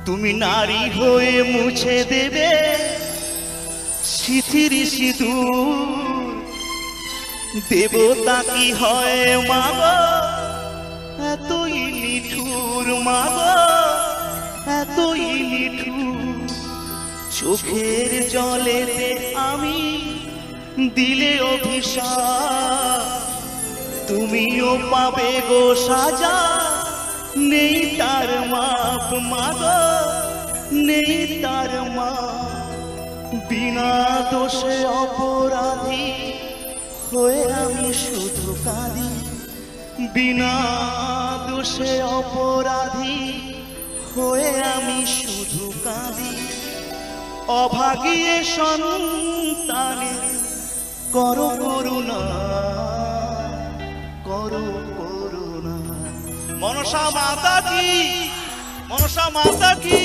তুমি নারী হয়ে মুছে দেবে সিথির সিঁদুর। দেবতা কি হয় মাগো এতই নিঠুর, মাগো এতই নিঠুর। চোখের জলেতে আমি দিলে অভিশাপ, তুমিও পাবে গো সাজা, নেই তার মাপ মাগো নেই তার মাপ। বিনা দোষে অপরাধী হয়ে আমি শুধু কাঁদি, বিনা দোষে অপরাধী হয়ে আমি শুধু কাঁদি। অভাগিয়ে সন্তানের করো করুণা, করো করুণা। মনসা মাতা কি, মনসা মাতা কি,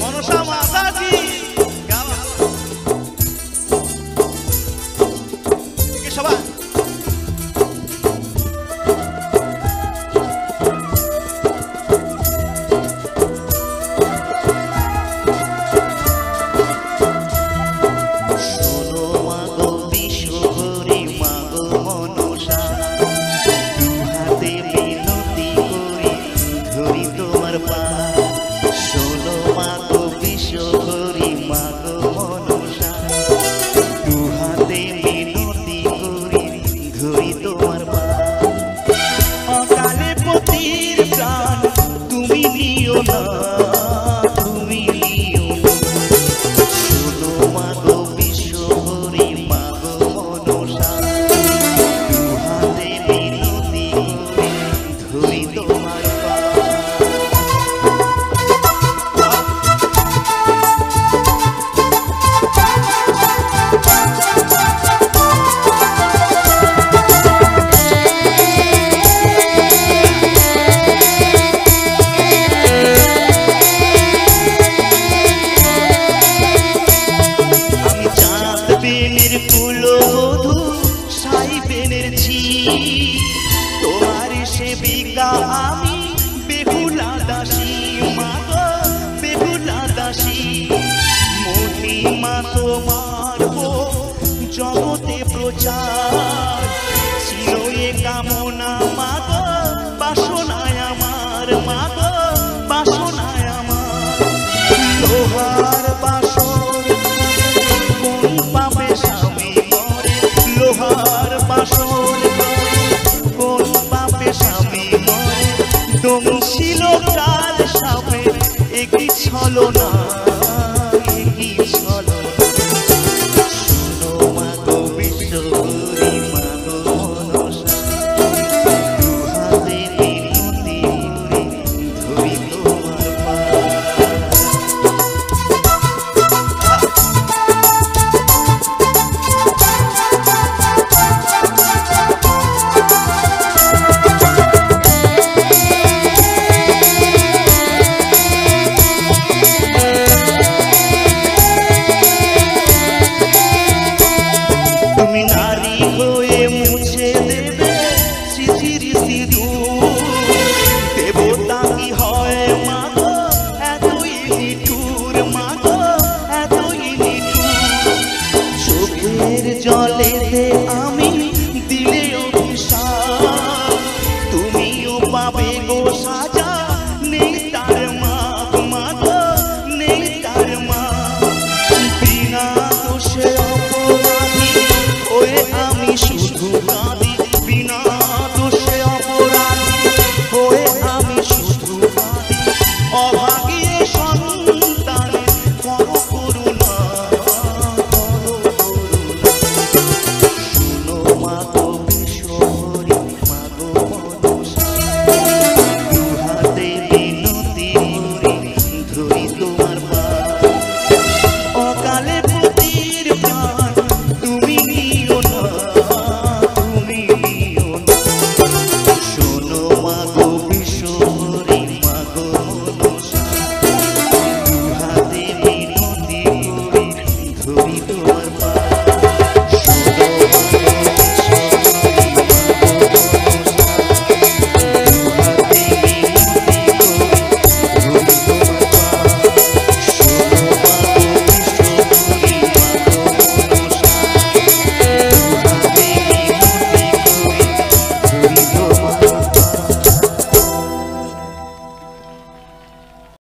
মনসা মাতা কি। সবাই তোমার সেবিকা আমি বেহুলা দাসী, মাগো বেহুলা দাসী। মহিমা তোমার জগতে প্রচার